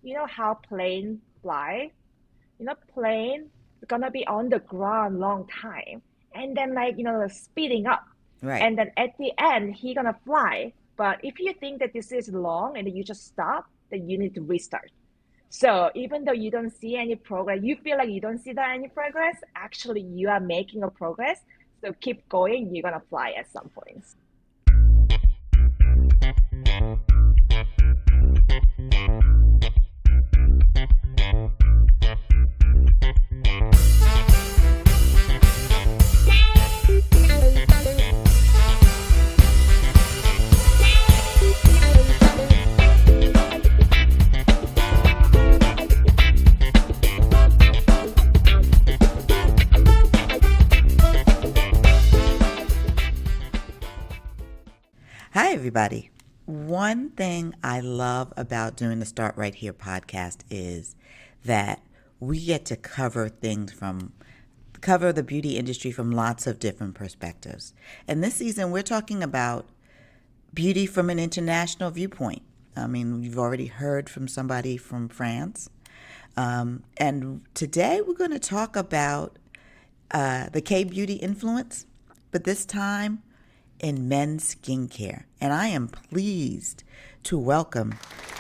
you know how plane fly? Plane is gonna be on the ground long time, and then speeding up, Right. and then at the end he gonna fly. But if you think that this is long and you just stop, then you need to restart. So even though you don't see any progress, you feel like you don't see that any progress. Actually, you are making a progress. So keep going. You're gonna fly at some point. Hi, everybody. One thing I love about doing the Start Right Here podcast is that we get to cover the beauty industry from lots of different perspectives. And this season, we're talking about beauty from an international viewpoint. I mean, you've already heard from somebody from France. And today we're going to talk about the K beauty influence, but this time in men's skincare. And I am pleased to welcome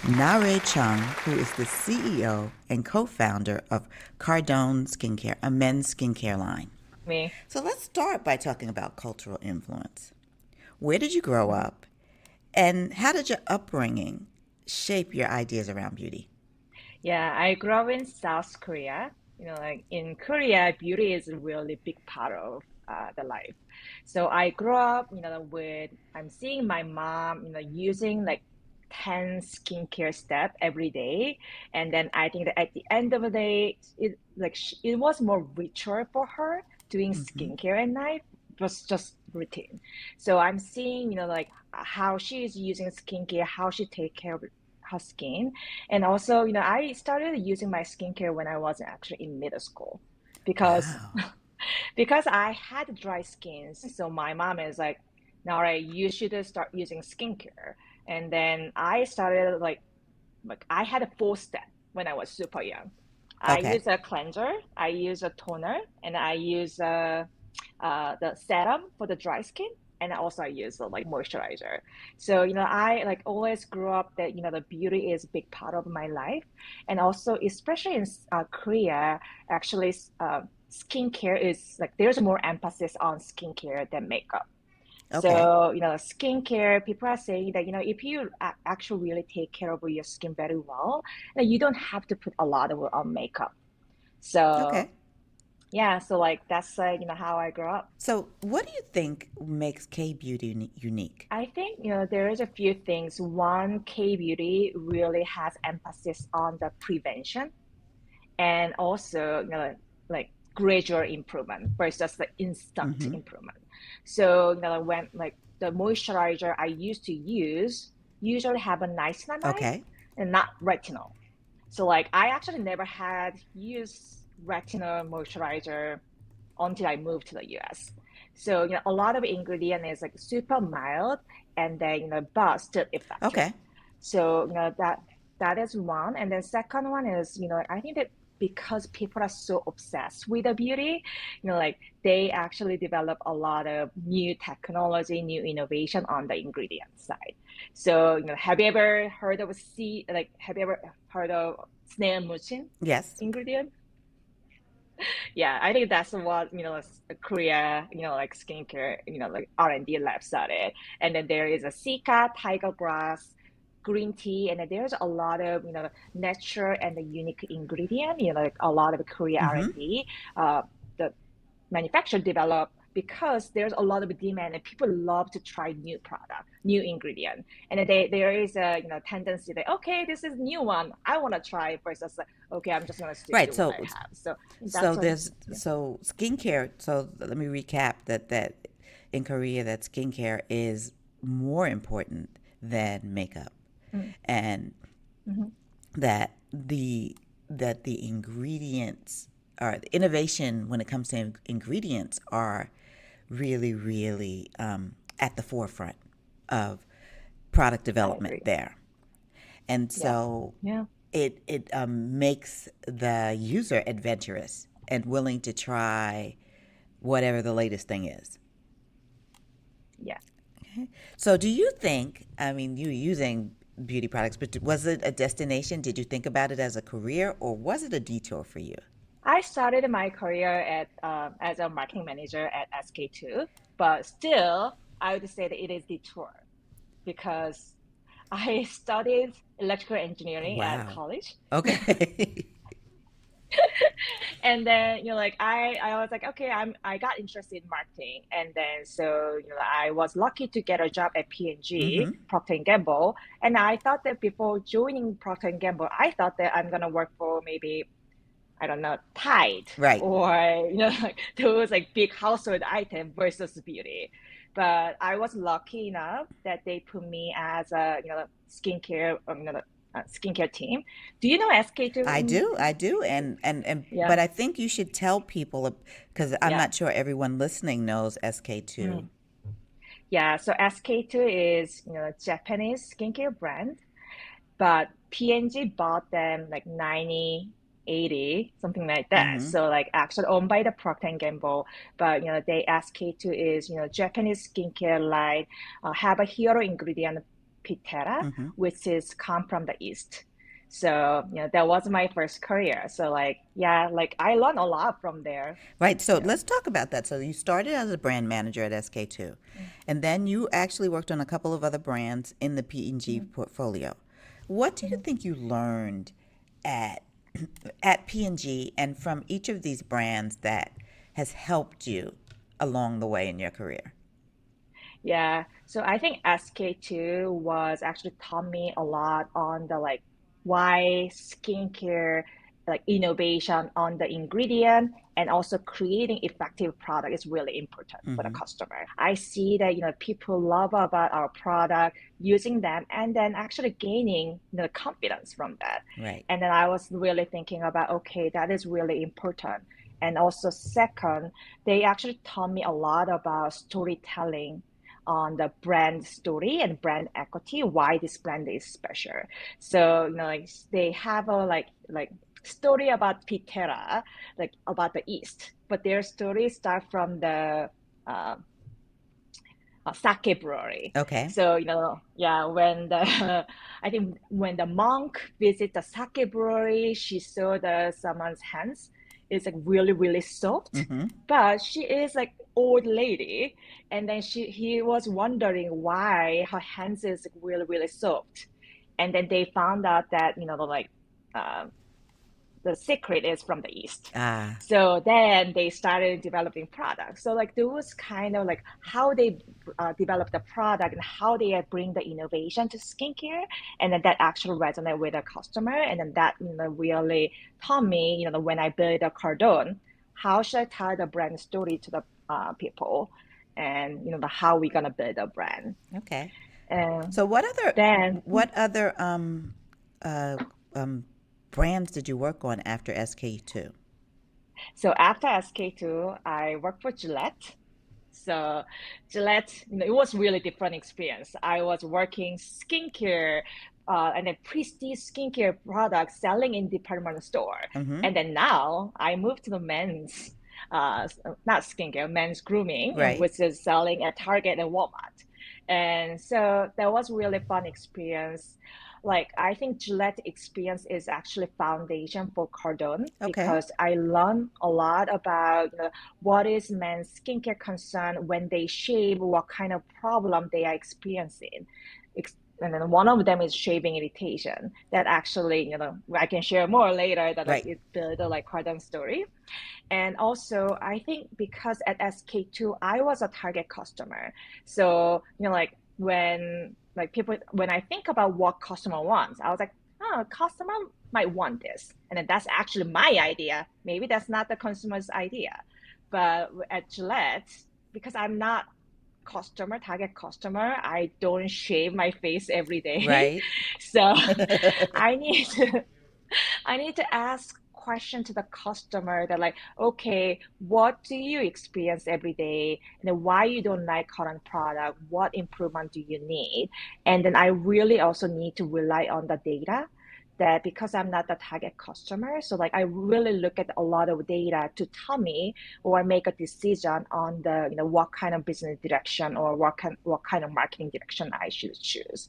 Narae Chung, who is the CEO and co-founder of Cardon Skincare, a men's skincare line. Me. So let's start by talking about cultural influence. Where did you grow Mhm. up? And how did your upbringing shape your ideas around beauty? Yeah, I grew up in South Korea. In Korea, beauty is a really big part of the life. So I grew up, I'm seeing my mom, using like 10 skincare step every day. And then I think that at the end of the day, it was more ritual for her doing Mm-hmm. skincare at night. It was just routine. So I'm seeing, how she is using skincare, how she take care of her skin. And also, I started using my skincare when I was actually in middle school because Wow. because I had dry skin. So my mom is like, "Now, right, you should start using skincare." And then I started like I had a full step when I was super young. I Okay. use a cleanser, I use a toner, and I use the serum for the dry skin, and also I use the like moisturizer. So I like always grew up that the beauty is a big part of my life, and also especially in Korea, actually, skincare is like there's more emphasis on skincare than makeup. Okay. So, skincare, people are saying that, if you actually really take care of your skin very well, then you don't have to put a lot of makeup. So, Okay. yeah, so like that's how I grew up. So, what do you think makes K beauty unique? I think, there is a few things. One, K-beauty really has emphasis on the prevention and also, like gradual improvement versus the instant Mm-hmm. improvement. So, when like the moisturizer I used to use usually have a niacinamide Okay. and not retinol. So like I actually never had used retinol moisturizer until I moved to the US. So, a lot of ingredient is like super mild and then, but still effective. Okay. So, that is one. And then second one is, I think that because people are so obsessed with the beauty, like they actually develop a lot of new technology, new innovation on the ingredient side. So, have you ever heard of have you ever heard of snail mucin Yes. ingredient? Yeah, I think that's what, Korea, like skincare, like R&D lab started. And then there is a Sika, tiger grass, green tea, and then there's a lot of, natural and the unique ingredient, like a lot of Korea Mm-hmm. R&D, the manufacturer develop because there's a lot of demand and people love to try new product, new ingredient. And there is a tendency that okay, this is new one, I want to try it versus like, okay, I'm just gonna stick Right. to what So, I have. So so that's what there's yeah. so skincare. So let me recap that in Korea, that skincare is more important than makeup, Mm, and mhm. that the ingredients or the innovation when it comes to ingredients are really at the forefront of product I development agree. there. And Yeah. so Yeah. it makes the user adventurous and willing to try whatever the latest thing is. Yeah. So, do you think, I mean, you using beauty products, but was it a destination? Did you think about it as a career or was it a detour for you? I started my career at as a marketing manager at SK2, but still, I would say that it is detour because I studied electrical engineering at Wow. college. Okay. And then, like I was like, okay, I got interested in marketing. And then so, I was lucky to get a job at P&G, Mm-hmm. Procter and Gamble. And I thought that before joining Procter and Gamble, I thought that I'm gonna work for maybe, I don't know, Tide Right. or like those like big household item versus beauty. But I was lucky enough that they put me as a skincare skincare team. Do you know SK2? I do, and Yeah, but I think you should tell people because I'm yeah. not sure everyone listening knows SK2. Mm. Yeah, so SK2 is, Japanese skincare brand, but P&G bought them like 90, 80, something like that. Mm-hmm. So like actually owned by the Procter and Gamble, but they SK2 is, Japanese skincare line, have a hero ingredient Pitera, Mm-hmm. which is come from the East. So, that was my first career. So like, yeah, like I learned a lot from there, Right. So you know. let's talk about that. So you started as a brand manager at SK2, and then you actually worked on a couple of other brands in the P&G Mhm, portfolio. What do you mhm. think you learned at at P&G and from each of these brands that has helped you along the way in your career? Yeah, so I think SK2 was actually taught me a lot on the like why skincare like innovation on the ingredient and also creating effective product is really important for the Mm-hmm. customer. I see that people love about our product, using them, and then actually gaining confidence from that. Right. And then I was really thinking about, okay, that is really important. And also second, they actually taught me a lot about storytelling on the brand story and brand equity, why this brand is special. So, like they have a like story about Pitera, like about the East, but their stories start from the uh, sake brewery. Okay. So, yeah, when the I think when the monk visit the sake brewery, she saw the someone's hands is like really, really soft, Mm-hmm. but she is like old lady, and then he was wondering why her hands is like really, really soft, and then they found out that like um, the secret is from the East. Ah. So then they started developing products. So like those kind of like how they develop the product and how they bring the innovation to skincare, and then that actually resonate with the customer, and then that really taught me when I build a Cardon, how should I tell the brand story to the people, and the how we gonna build a brand, Okay. and So then. what other uh, um, brands did you work on after SK2? So after SK2, I worked for Gillette. So Gillette, it was really different experience. I was working skincare and then prestige skincare products selling in department store. Mm-hmm. And then now I moved to the men's, not skincare, men's grooming, Right. which is selling at Target and Walmart. And so that was really fun experience. Like I think Gillette experience is actually foundation for Cardon Okay. because I learned a lot about what is men's skincare concern when they shave, what kind of problem they are experiencing. And then one of them is shaving irritation that actually, I can share more later that like Right. it built a like Cardon story. And also, I think because at SK2, I was a target customer. So, like like people, when I think about what customer wants, I was like, oh, customer might want this. And then that's actually my idea. Maybe that's not the consumer's idea. But at Gillette, because I'm not target customer, I don't shave my face every day. Right. So I need to I need to ask question to the customer that like, okay, what do you experience every day? And then why you don't like current product? What improvement do you need? And then I really also need to rely on the data that because I'm not the target customer, so like I really look at a lot of data to tell me or make a decision on the, what kind of business direction or what kind of marketing direction I should choose.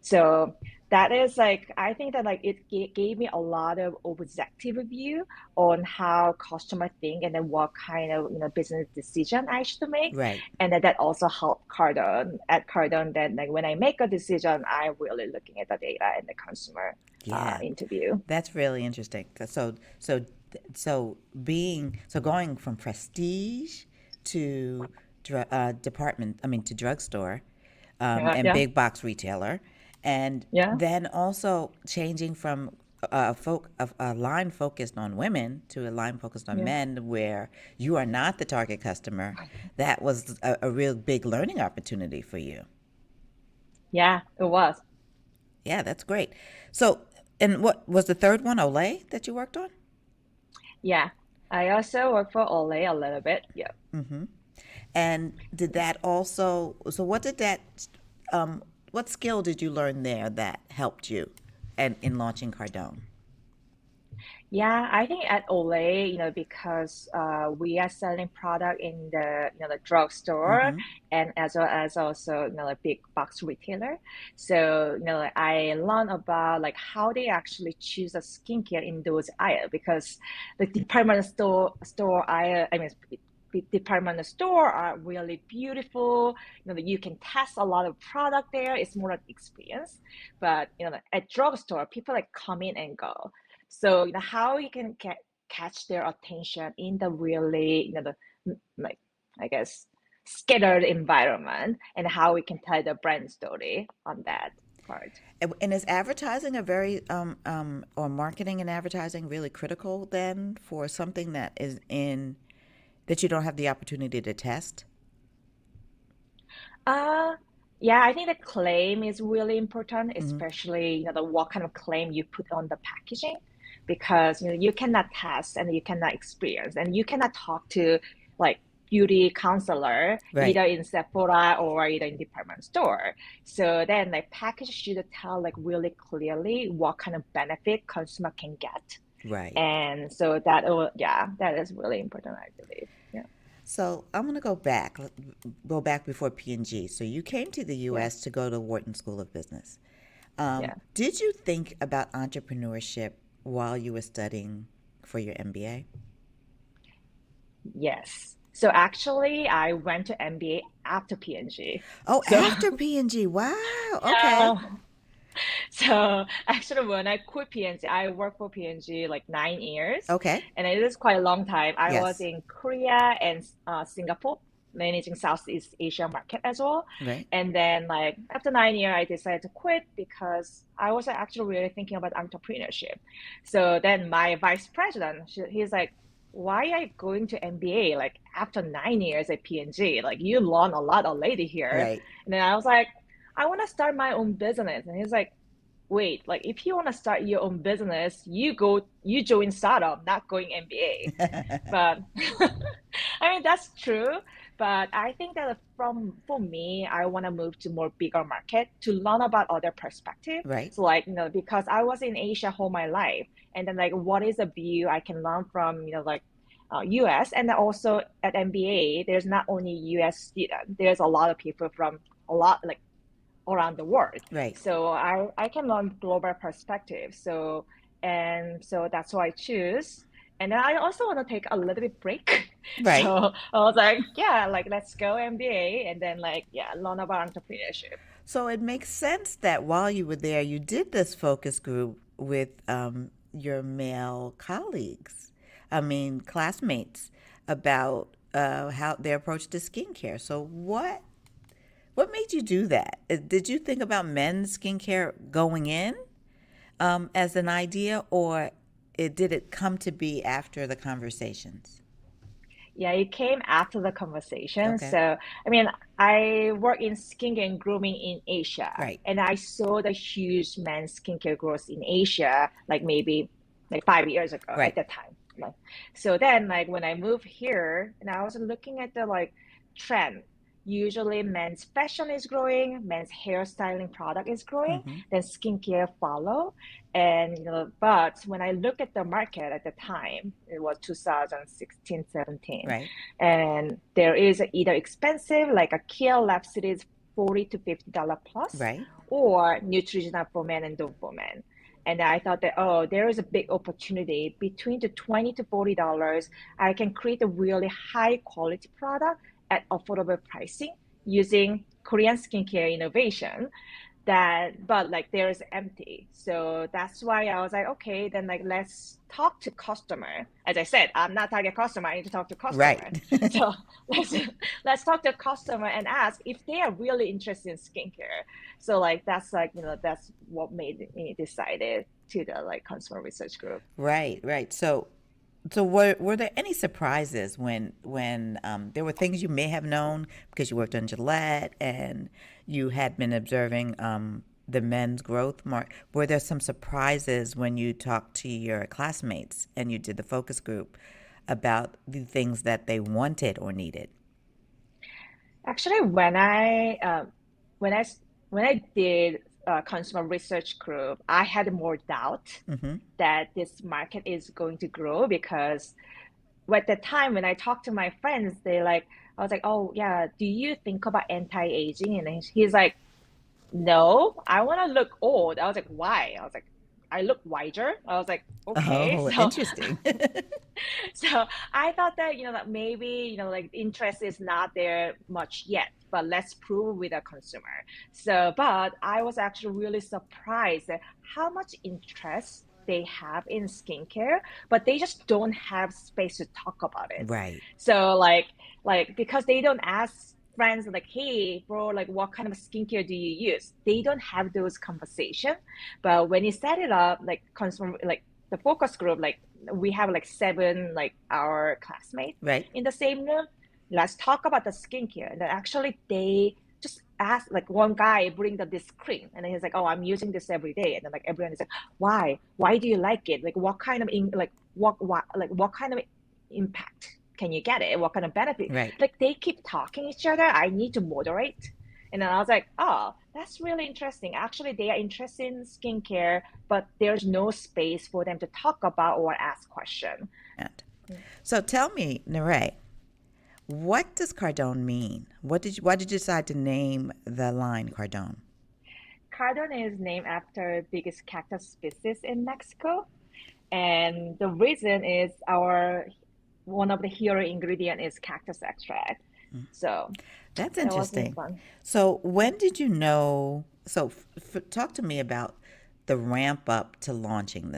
So that is like, I think that like it gave me a lot of objective view on how customer think and then what kind of, business decision I should make. Right. And then that also helped Cardon at Cardon that like when I make a decision, I'm really looking at the data and the consumer Yeah. interview. That's really interesting. So going from prestige to to drugstore, Yeah, and yeah, big box retailer, and yeah, then also changing from a line focused on women to a line focused on yeah, men, where you are not the target customer. That was a real big learning opportunity for you. yeah, it was. Yeah, that's great. So, and what was the third one, Olay, that you worked on? Yeah. I also work for Olay a little bit. Yeah. And did that also, so what skill did you learn there that helped you and in launching Cardone? Yeah, I think at Olay, because we are selling product in the the drugstore Mm-hmm. and as well as also a big box retailer. So like, I learned about like how they actually choose a skincare in those aisle because the department store aisle, I mean. The department store are really beautiful. You can test a lot of product there. It's more like experience. But at drugstore, people like come in and go. So how you can catch their attention in the really like I guess scattered environment and how we can tell the brand story on that part. And is advertising a very, or marketing and advertising really critical then for something that you don't have the opportunity to test? Uh yeah, I think the claim is really important, Mm-hmm. especially the what kind of claim you put on the packaging, because you cannot test and you cannot experience and you cannot talk to like beauty counselor Right, either in Sephora or either in department store. So then like package should tell like really clearly what kind of benefit consumer can get. right. And so that yeah, that is really important, I believe. Yeah. So I'm going to go back before P&G. So you came to the Yeah. U.S. to go to Wharton School of Business. Yeah. Did you think about entrepreneurship while you were studying for your MBA? Yes. So actually, I went to MBA after PNG. Oh, So after P&G. Wow. Okay. yeah. So actually, when I quit PNG, I worked for PNG like 9 years, Okay. and it is quite a long time. I was Yes. in Korea and Singapore, managing Southeast Asia market as well. Right. And then like after 9 years, I decided to quit because I was actually really thinking about entrepreneurship. So then my vice president, he's like, "Why are you going to MBA like after 9 years at PNG? Like you learn a lot already here." Right. And then I was like, "I want to start my own business." And he's like, wait, like if you want to start your own business, you join startup, not going MBA. But I mean that's true. But I think that from for me, I want to move to more bigger market to learn about other perspective. Right. So like because I was in Asia whole my life, and then like what is a view I can learn from like US, and then also at MBA, there's not only US student, there's a lot of people from a lot like around the world. Right. So I can learn global perspective. So that's why I choose. And then I also want to take a little bit break. Right. So I was like, yeah, like let's go MBA and then like yeah, learn about entrepreneurship. So it makes sense that while you were there, you did this focus group with your male colleagues, classmates, about how their approach to skincare. So what made you do that? Did you think about men's skincare going in, as an idea, or did it come to be after the conversations? Yeah, it came after the conversation. Okay. So, I mean, I work in skincare and grooming in Asia, Right. and I saw the huge men's skincare growth in Asia, like maybe like 5 years ago at Right. that time. So then, like when I moved here, and I was looking at the like trend, usually men's fashion is growing, men's hairstyling product is growing, Mm-hmm. then skincare follow. And but when I look at the market at the time, it was 2016, 17, Right. and there is either expensive like a Kia lab series $40 to $50 plus, Right. or Neutrogena for men and Dove for men. And I thought that, oh, there is a big opportunity between the $20 to $40. I can create a really high quality product at affordable pricing using Korean skincare innovation that, but like there's empty. So that's why I was like, okay, then like let's talk to customer. As I said, I'm not target customer, I need to talk to Right. customer. So let's let's talk to customer and ask if they are really interested in skincare. So like that's what made me decided to the like consumer research group. Right. Right. So were there any surprises when there were things you may have known because you worked on Gillette and you had been observing the men's growth mark? Were there some surprises when you talked to your classmates and you did the focus group about the things that they wanted or needed? Actually, when I when I did consumer research group, I had more doubt Mm-hmm. that this market is going to grow because at the time when I talked to my friends, I was like, oh yeah, do you think about anti-aging? And he's like, no, I want to look old. I was like, why? I was like, I look wiser. I was like, okay. Oh, So interesting. so I thought that, that maybe, like interest is not there much yet, but let's prove with a consumer. So, but I was actually really surprised at how much interest they have in skincare, but they just don't have space to talk about it. Right. So because they don't ask friends like, hey, bro, like what kind of skincare do you use? They don't have those conversations. But when you set it up, like consumer, like the focus group, like we have like seven like our classmates Right. in the same room. Let's talk about the skincare. And then actually they just ask like one guy bring this cream and then he's like, oh, I'm using this every day. And then like everyone is like, why? Why do you like it? Like what kind of what kind of impact can you get it? What kind of benefit? Right. Like they keep talking each other. I need to moderate. And then I was like, oh, that's really interesting. Actually, they are interested in skincare, but there's no space for them to talk about or ask questions. And so tell me, Narae, what does Cardon mean? Why did you decide to name the line Cardon? Cardon is named after biggest cactus species in Mexico. And the reason is our one of the hero ingredient is cactus extract. So That's that was interesting. fun. So when did you know? So talk to me about the ramp up to launching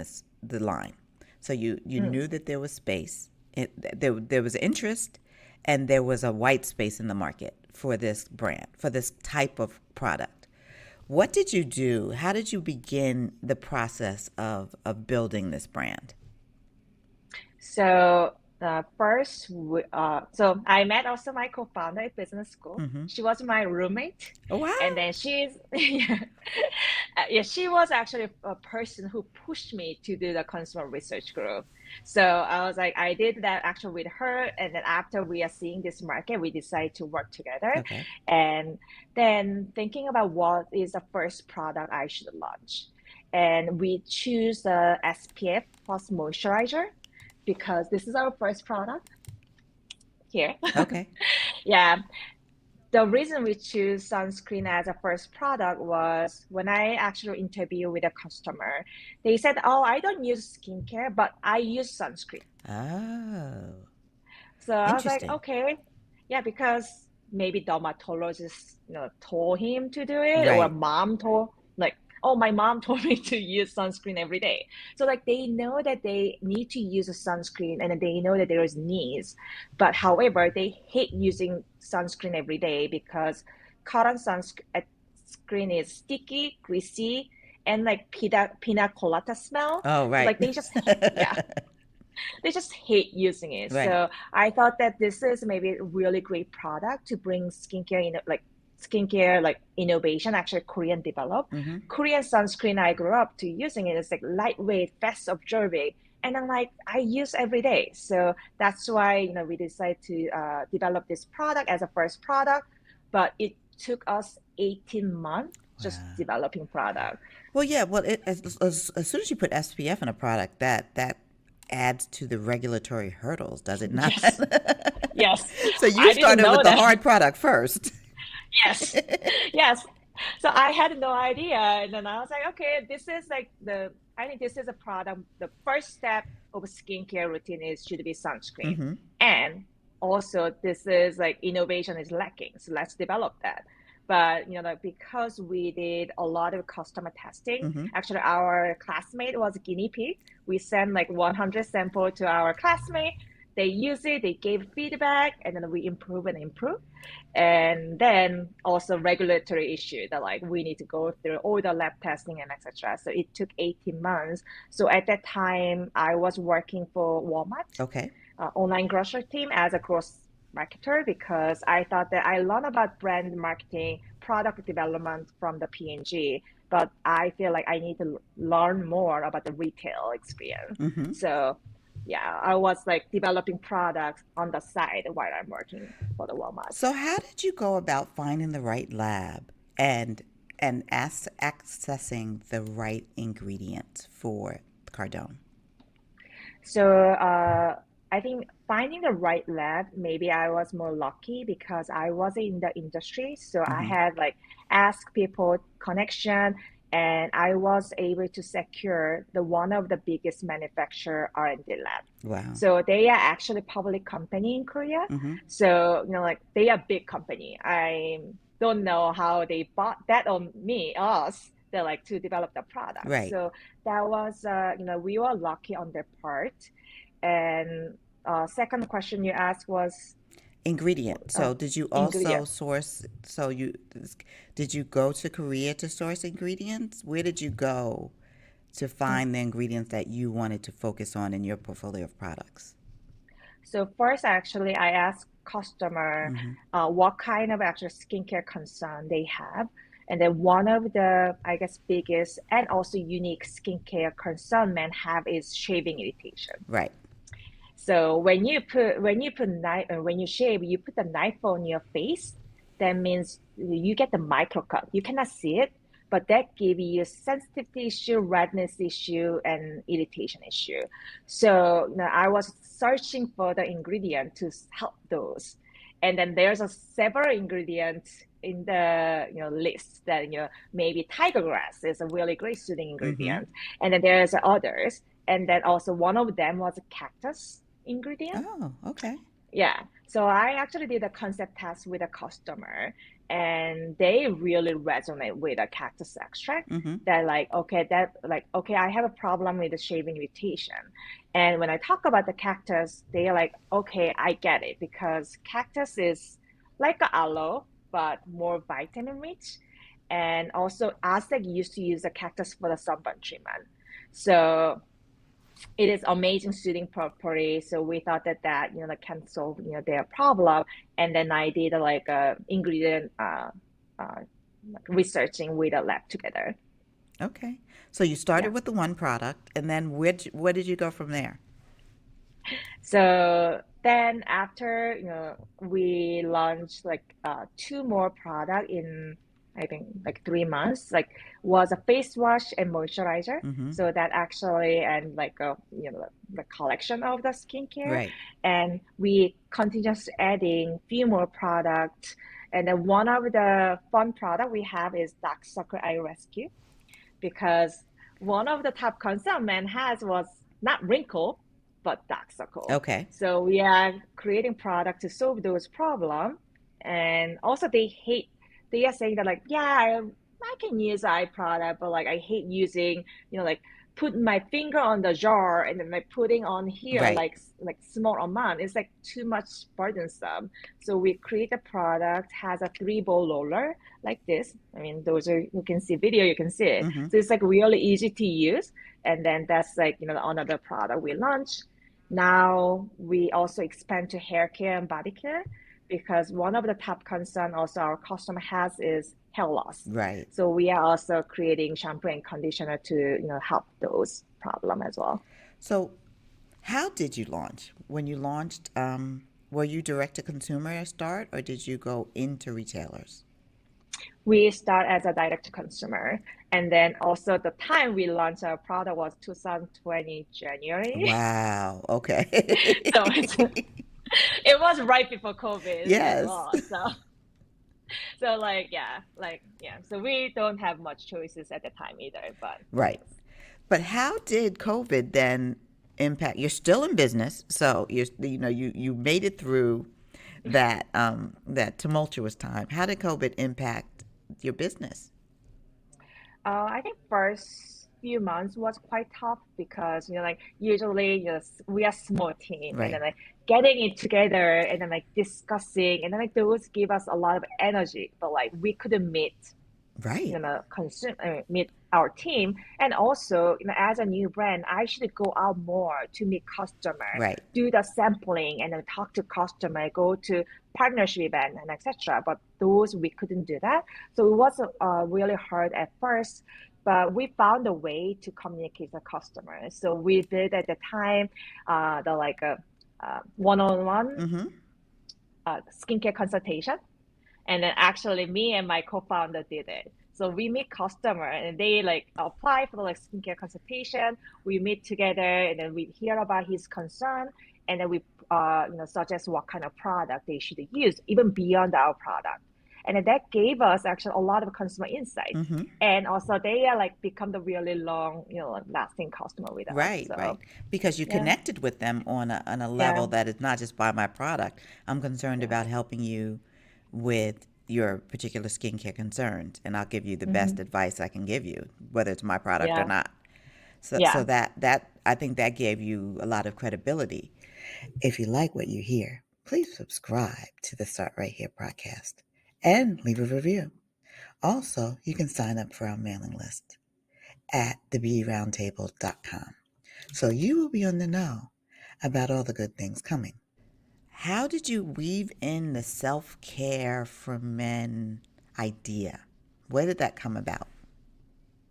the line. So you Mm. knew that there was space, there was interest, and there was a white space in the market for this brand, for this type of product. What did you do? How did you begin the process of building this brand? So so I met also my co-founder at business school. Mm-hmm. She was my roommate, Oh and wow. then she's yeah, yeah, she was actually a person who pushed me to do the consumer research group. So I was like, I did that actually with her, and then after we are seeing this market, we decided to work together, Okay. and then thinking about what is the first product I should launch, and we choose the SPF plus moisturizer because this is our first product here. Okay. Yeah. The reason we choose sunscreen as a first product was when I actually interviewed with a customer, they said, oh, I don't use skincare, but I use sunscreen. Oh, So I was like, interesting. okay, yeah, because maybe dermatologist, told him to do it, or Right. mom told, like, oh, my mom told me to use sunscreen every day. So like they know that they need to use a sunscreen and they know that there is needs, but however, they hate using sunscreen every day because cotton sunscreen is sticky, greasy, and like pina colada smell. Oh, So right. like yeah, they just hate using it. Right. So I thought that this is maybe a really great product to bring skincare like innovation, actually Korean developed. Mm-hmm. Korean sunscreen I grew up to using it. It's like lightweight, fast absorbing. And I'm like, I use every day. So that's why, we decided to develop this product as a first product. but it took us 18 months just Wow. developing product. Well, yeah. Well, as soon as you put SPF in a product, that adds to the regulatory hurdles, does it not? Yes, yes. So you I didn't started know with the that. hard product first. Yes, yes. So I had no idea, and then I was like, okay, this is like I think this is a product. The first step of a skincare routine is should be sunscreen, Mm-hmm. and also this is like innovation is lacking, so let's develop that. But like because we did a lot of customer testing, Mm-hmm. actually our classmate was guinea pig. We sent like 100 sample to our classmate. They use it, they gave feedback, and then we improve and improve. And then also regulatory issue that like we need to go through all the lab testing and etc. So it took 18 months. So at that time I was working for Walmart Okay. online grocery team as a growth marketer, because I thought that I learned about brand marketing, product development from the P&G, but I feel like I need to learn more about the retail experience. Mm-hmm. So yeah, I was like developing products on the side while I'm working for the Walmart. So how did you go about finding the right lab and accessing the right ingredients for Cardone? So I think finding the right lab, maybe I was more lucky because I was in the industry. So I Mm-hmm. had like ask people connection, and I was able to secure the one of the biggest manufacturer R&D lab. Wow. So they are actually public company in Korea. Mm-hmm. So like they are big company. I don't know how they bought that on us. They like to develop the product. Right. So that was we were lucky on their part. And second question you asked was Ingredient. uh, So did you also ingredient. source, did you go to Korea to source ingredients? Where did you go to Mm. find the ingredients that you wanted to focus on in your portfolio of products? So first, actually, I asked customer Mm-hmm. what kind of actual skincare concern they have. And then one of the, I guess, biggest and also unique skincare concern men have is shaving irritation. Right. So when you shave, you put the knife on your face. That means you get the micro cut. You cannot see it, but that give you sensitivity issue, redness issue, and irritation issue. So I was searching for the ingredient to help those, and then there's a several ingredients in the list that maybe tiger grass is a really great soothing Mm-hmm. ingredient, and then there's others, and then also one of them was a cactus ingredient. Oh, okay. Yeah. So I actually did a concept test with a customer, and they really resonate with a cactus extract. Mm-hmm. Okay, I have a problem with the shaving irritation. And when I talk about the cactus, they're like, okay, I get it, because cactus is like a aloe, but more vitamin rich. And also Aztec used to use the cactus for the sunburn treatment. So it is amazing soothing property. So we thought that can solve their problem. And then I did like a ingredient uh, researching with a lab together. Okay. So you started Yeah. with the one product, and then where did you go from there? So then after we launched like two more product in I think like 3 months, like was a face wash and moisturizer. Mm-hmm. So that actually and like a the collection of the skincare, Right. and we continuous adding few more products. And then one of the fun product we have is dark circle eye rescue, because one of the top concern men has was not wrinkle, but dark circle. Okay. So we are creating product to solve those problems. And also they are saying that like, yeah, I can use eye product, but like I hate using, like putting my finger on the jar and then like putting on here Right. like small amount. It's like too much burdensome. So we create a product has a 3 ball roller like this. I mean, those are you can see video, you can see it. Mm-hmm. So it's like really easy to use. And then that's like another product we launched. Now we also expand to hair care and body care, because one of the top concern also our customer has is hair loss. Right. So we are also creating shampoo and conditioner to help those problem as well. So how did you launch? When you launched, were you direct to consumer to start, or did you go into retailers? We start as a direct to consumer, and then also the time we launched our product was 2020 January. Wow. So it was right before COVID as Yes. well. So yeah. So we don't have much choices at the time either. But Right. But how did COVID then impact? You're still in business, so you made it through that tumultuous time. How did COVID impact your business? I think first few months was quite tough because like usually we are small team, and Right. then like getting it together and then like discussing, and then like those give us a lot of energy, but like we couldn't meet Right. consume meet our team. And also as a new brand, I should go out more to meet customer, Right. do the sampling, and then talk to customer, go to partnership event and etc. But those we couldn't do that, so it was really hard at first. But we found a way to communicate with the customer, so we did at the time the like a one-on-one Mm-hmm. skincare consultation. And then actually me and my co-founder did it. So we meet customer and they like apply for like skincare consultation. We meet together and then we hear about his concern, and then we suggest what kind of product they should use even beyond our product. And then that gave us actually a lot of consumer insights. Mm-hmm. And also they are like become the really long, lasting customer with us. Right, right. So Because you yeah, connected with them on a level yeah, that is not just buy my product. I'm concerned yeah. about helping you with your particular skincare concerns, and I'll give you the best Hmm. advice I can give you, whether it's my product or Yeah, not. So yeah. that I think that gave you a lot of credibility. If you like what you hear, please subscribe to the Start Right Here podcast and leave a review. Also, you can sign up for our mailing list at thebeautyroundtable.com. So you will be on the know about all the good things coming. How did you weave in the self care for men idea? Where did that come about?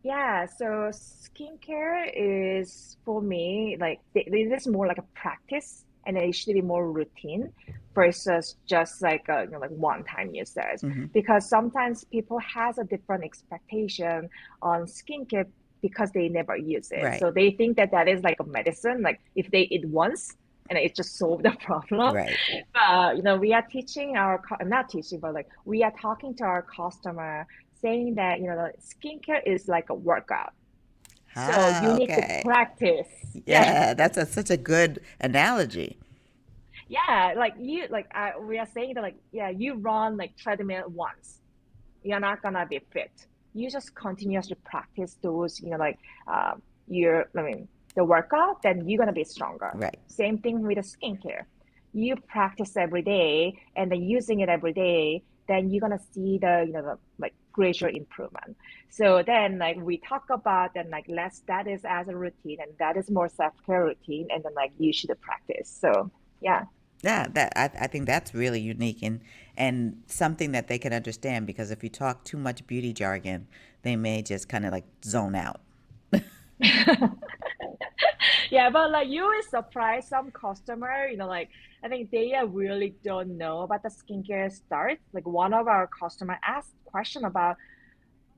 Yeah, so skincare is for me like this is more like a practice, and it should be more routine versus just like like one time usage. Mm-hmm. Because sometimes people has a different expectation on skincare because they never use it, Right, so they think that that is like a medicine. Like if they eat once and it just solved the problem. right. But we are teaching not teaching, but like we are talking to our customer, saying that the skincare is like a workout, so you Ah, need to okay. practice. Yeah. Yeah, that's such a good analogy. Yeah, like we are saying that like, yeah, you run like treadmill once, you're not gonna be fit. You just continuously practice those, your I mean the workout, then you're gonna be stronger. Right. Same thing with the skincare. You practice every day and then using it every day, then you're gonna see the like gradual improvement. So then like we talk about then like let's that is as a routine, and that is more self-care routine, and then like you should practice. So yeah. Yeah, I think that's really unique and something that they can understand, because if you talk too much beauty jargon, they may just kind of like zone out. Yeah, but like you will surprise some customer, like I think they really don't know about the skincare start. Like one of our customer asked question about,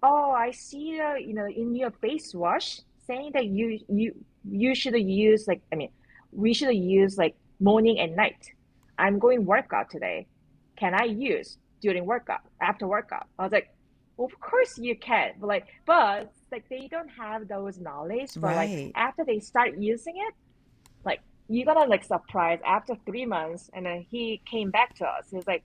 oh, I see in your face wash saying that you should use like we should use like morning and night. I'm going workout today. Can I use during workout, after workout? I was like, well, of course you can. But like they don't have those knowledge. But like Right. after they start using it, like you're gonna like surprise after 3 months. And then he came back to us. He's like,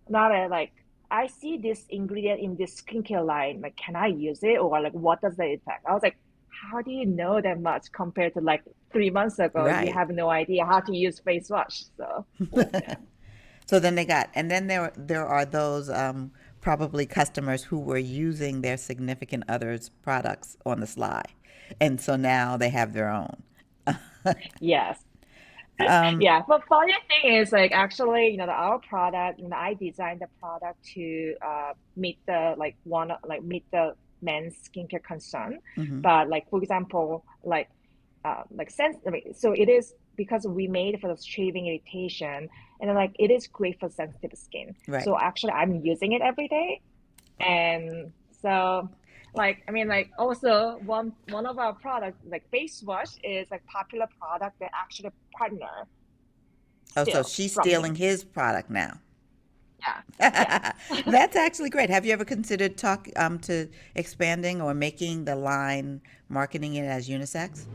Nara, like I see this ingredient in this skincare line. Like, can I use it? Or like what does that impact? I was like, how do you know that much compared to like 3 months ago? You Right. have no idea how to use face wash. So yeah. So then and then there are those probably customers who were using their significant other's products on the sly, and so now they have their own. Yes. um, Yeah, but funny thing is like actually, our product, I designed the product to meet the like one like meet the men's skincare concern. mhm. But like for example, like so it is because we made it for the shaving irritation, and then like it is great for sensitive skin. Right. So actually, I'm using it every day, and so like I mean like also one of our products like face wash is like popular product that actually partner Oh, so steals she's from stealing him. his product now. Yeah. Yes. That's actually great. Have you ever considered to expanding or making the line, marketing it as unisex?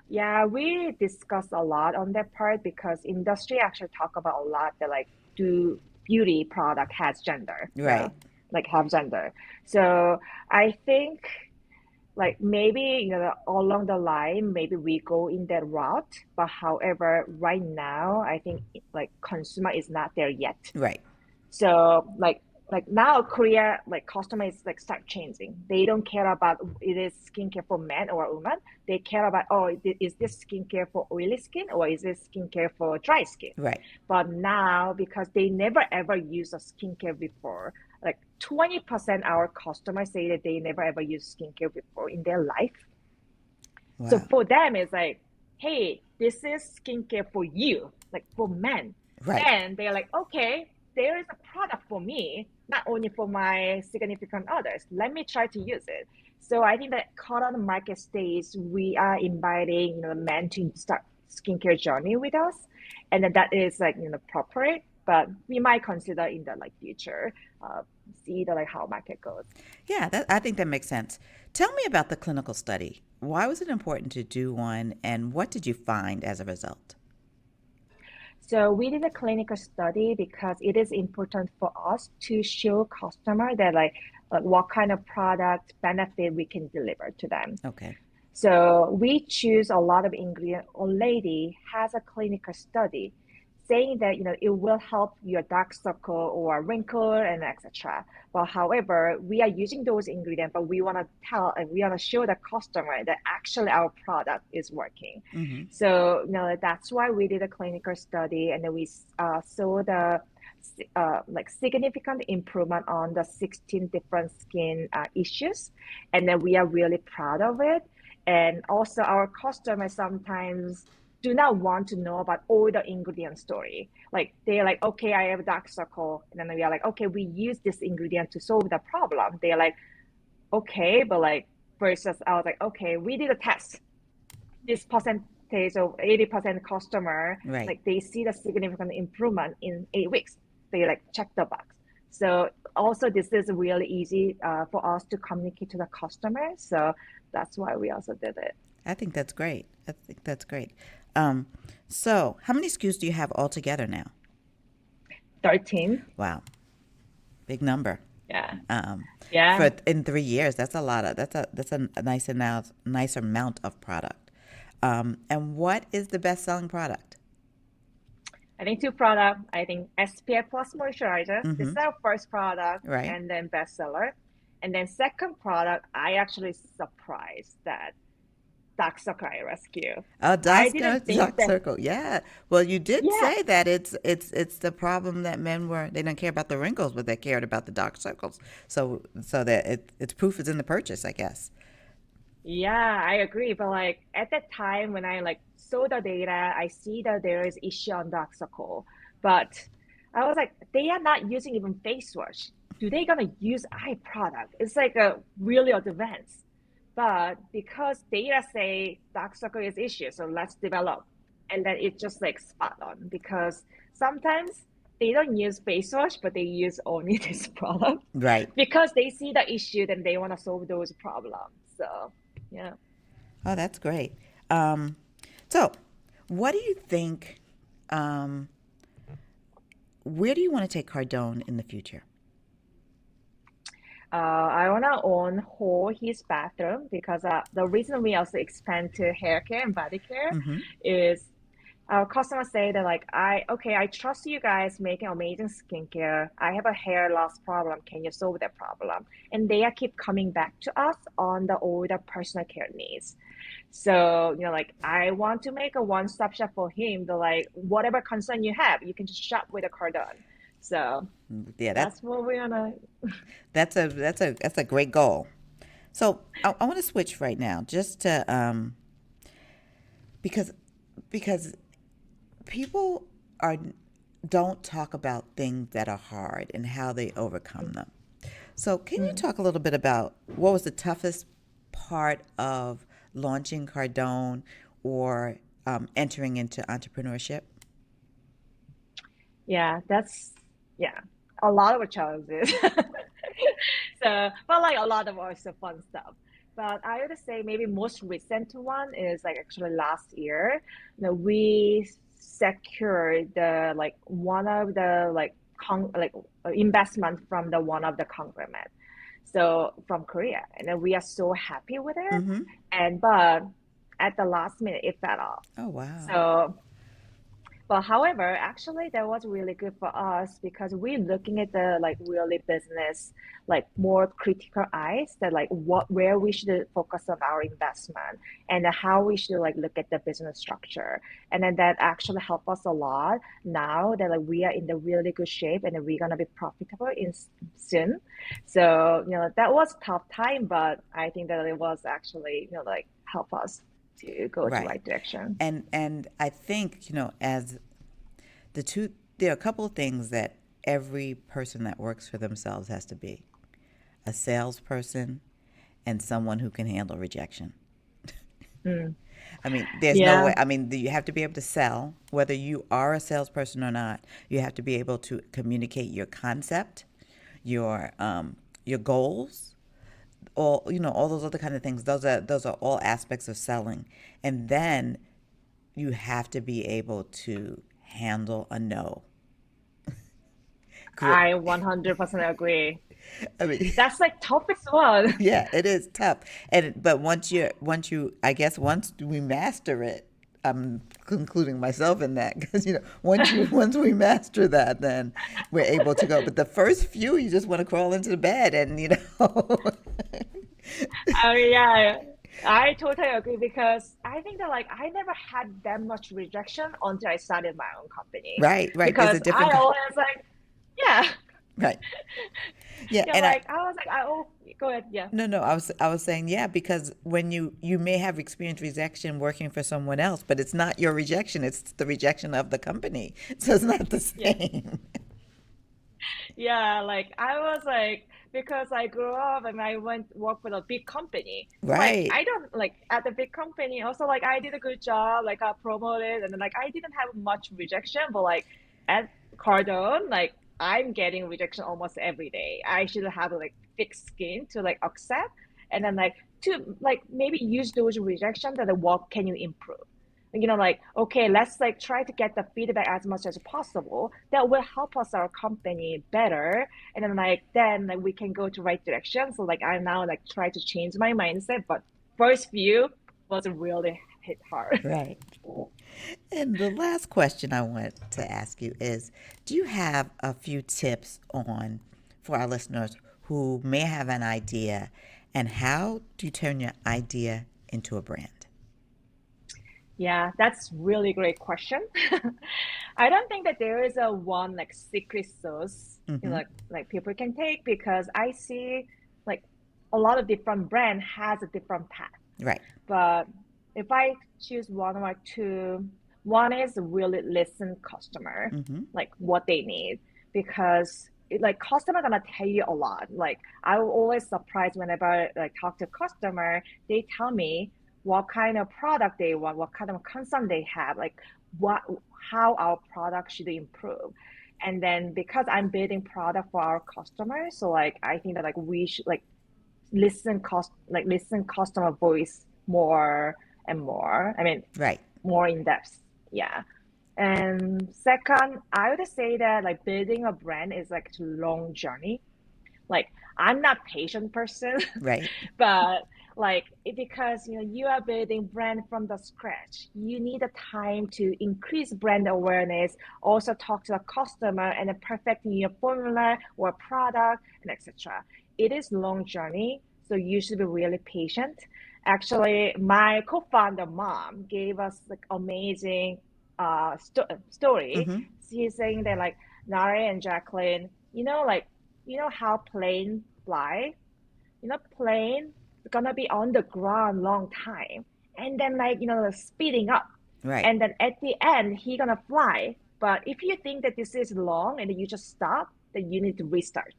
Yeah, we discuss a lot on that part because industry actually talk about a lot that like do beauty product has gender, Right. like have gender. So I think like maybe along the line maybe we go in that route. But however, right now I think like consumer is not there yet. Right. So like now Korea like customer is like start changing. They don't care about it is skincare for men or women. They care about is this skincare for oily skin or is this skincare for dry skin? Right. But now because they never ever use a skincare before, like 20% our customers say that they never ever use skincare before in their life. So Wow. for them, it's like, hey, this is skincare for you, like for men. Right. Then they're like, okay, there is a product for me, not only for my significant others. Let me try to use it. So I think that current market stage, we are inviting men to start skincare journey with us, and then that is like proper. But we might consider in the like future, see the like how market goes. Yeah, I think that makes sense. Tell me about the clinical study. Why was it important to do one, and what did you find as a result? So we did a clinical study because it is important for us to show customer that like what kind of product benefit we can deliver to them. Okay. So we choose a lot of ingredient. Olay has a clinical study saying that it will help your dark circle or wrinkle and etc. But however, we are using those ingredients, but we want to tell and we want to show the customer that actually our product is working. Mm-hmm. So that's why we did a clinical study, and then we saw the like significant improvement on the 16 different skin issues, and then we are really proud of it. And also, our customers sometimes do not want to know about all the ingredient story. Like they're like, okay, I have a dark circle, and then we are like, okay, we use this ingredient to solve the problem. They're like, okay, but like versus I was like, okay, we did a test. This percentage of 80% customer, Right. like they see the significant improvement in 8 weeks. They like check the box. So also this is really easy for us to communicate to the customer. So that's why we also did it. I think that's great. I think that's great. Um, so, how many SKUs do you have altogether now? 13. Wow, big number. Yeah. Um, Yeah. for in 3 years, that's a lot of that's a nice amount of product. And what is the best selling product? I think two products. I think SPF plus moisturizer. This is Mm-hmm. our first product Right. and then bestseller. And then second product, I actually surprised that dark circle I rescue. Oh, I didn't think dark that. circle. Yeah. Well, you did Yeah, say that it's the problem that they don't care about the wrinkles, but they cared about the dark circles. So that its proof is in the purchase, I guess. yeah, I agree. But like at that time when I like saw the data, I see that there is issue on dark circle. But I was like, they are not using even face wash. Do they gonna use eye product? It's like a really advanced. But because data say dark circle is issue, so let's develop. And then it's just like spot on because sometimes they don't use face wash, but they use only this product Right. because they see the issue, then they want to solve those problems. So yeah. Oh, that's great. Um, so, what do you think? Um, where do you want to take Cardone in the future? I wanna own whole his bathroom because the reason we also expand to hair care and body care Mm-hmm. is our customers say that like I trust you guys making amazing skincare. I have a hair loss problem. Can you solve that problem? And they are keep coming back to us on the older personal care needs. So, like I want to make a one-stop shop for him. The like whatever concern you have, you can just shop with a Cardon. So Yeah, that's what we're gonna. that's a great goal. So I want to switch right now, just to because because people are don't talk about things that are hard and how they overcome them. So, can you Mm. talk a little bit about what was the toughest part of launching Cardon or entering into entrepreneurship? Yeah, that's yeah, a lot of challenges. So, but like a lot of also fun stuff. But I would say maybe most recent one is like actually last year. We secured the like one of the like investment from the one of the conglomerate. So from Korea, and then we are so happy with it. Mm-hmm. And but at the last minute, it fell off. Oh, wow. So but however, actually that was really good for us because we're looking at the like really business, like more critical eyes that like what where we should focus on our investment and how we should like look at the business structure. And then that actually helped us a lot now that like we are in the really good shape and we're gonna be profitable in soon. So, that was tough time, but I think that it was actually, like help us to go to Right. right direction. And I think, as the two, there are a couple of things that every person that works for themselves has to be: a salesperson and someone who can handle rejection. Mm. I mean, there's no Yeah. way. I mean, you have to be able to sell, whether you are a salesperson or not. You have to be able to communicate your concept, your goals, all those other kind of things. Those are all aspects of selling. And then you have to be able to handle a no. I 100% agree. I mean, That's like toughest one. yeah, it is tough. But once we master it, I'm concluding myself in that because once we master that, then we're able to go. But the first few, you just want to crawl into the bed and I mean, yeah, I totally agree because I think that like I never had that much rejection until I started my own company. right, right. There's a Because I different always like, yeah, right, yeah, yeah, and I like I was like, oh, go ahead, yeah. no, no, I was saying yeah because when you may have experienced rejection working for someone else, but it's not your rejection; it's the rejection of the company, so it's not the Yeah. same. Yeah, like I was like because I grew up and I went work for a big company. Like Right. I don't like at the big company also like I did a good job, like got promoted and then like I didn't have much rejection, but like at Cardone, like I'm getting rejection almost every day. I should have like thick skin to like accept and then like to like maybe use those rejection that what can you improve? Like, okay, let's like try to get the feedback as much as possible. That will help us our company better. And then we can go to right direction. So like I now like try to change my mindset, but first view was really hit hard. Right. And the last question I want to ask you is, do you have a few tips on for our listeners who may have an idea, and how do you turn your idea into a brand? Yeah, that's really great question. I don't think that there is a one like secret sauce, Mm-hmm. like people can take because I see like a lot of different brand has a different path. Right. But if I choose one or two, one is really listen customer, Mm-hmm. like what they need, because like customer gonna tell you a lot. Like I will always surprised whenever I like talk to customer, they tell me what kind of product they want, what kind of concern they have, like what how our product should improve. And then because I'm building product for our customers, so like I think that like we should like listen customer voice more and more. I mean, Right. more in depth. Yeah. And second, I would say that like building a brand is like a long journey. Like I'm not patient person, Right. but like because you are building brand from the scratch, you need a time to increase brand awareness, also talk to the customer and then perfecting your formula or product and etc. It is long journey, so you should be really patient. Actually, my co-founder mom gave us like amazing story. Mm-hmm. She's saying that like Nare and Jacqueline, like how plane fly? Plane gonna be on the ground long time. And then like, speeding up. Right. And then at the end, he gonna fly. But if you think that this is long and you just stop, then you need to restart.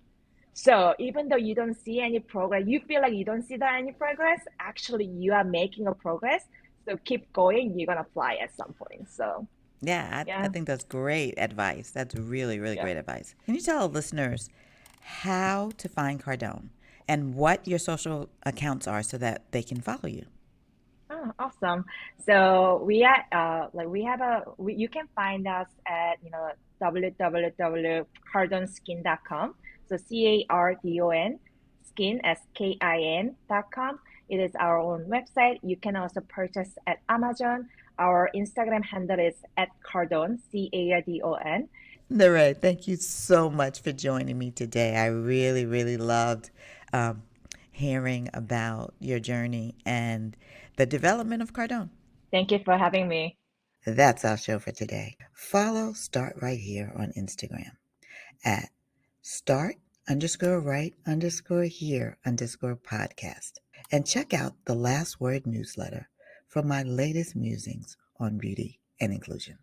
So even though you don't see any progress, you feel like you don't see that any progress, actually you are making a progress. So keep going, you're gonna fly at some point. So Yeah, I yeah, think that's great advice. That's really, really yeah. great advice. Can you tell listeners how to find Cardon and what your social accounts are so that they can follow you? Oh, awesome. So we are like we have you can find us at www.cardonskin.com. So Cardon skin skin.com. It is our own website. You can also purchase at Amazon. Our Instagram handle is at Cardon Cardon. Narae, thank you so much for joining me today. I really, really loved um, hearing about your journey and the development of Cardon. Thank you for having me. That's our show for today. Follow Start Right Here on Instagram at start underscore right underscore here underscore podcast. And check out the Last Word newsletter for my latest musings on beauty and inclusion.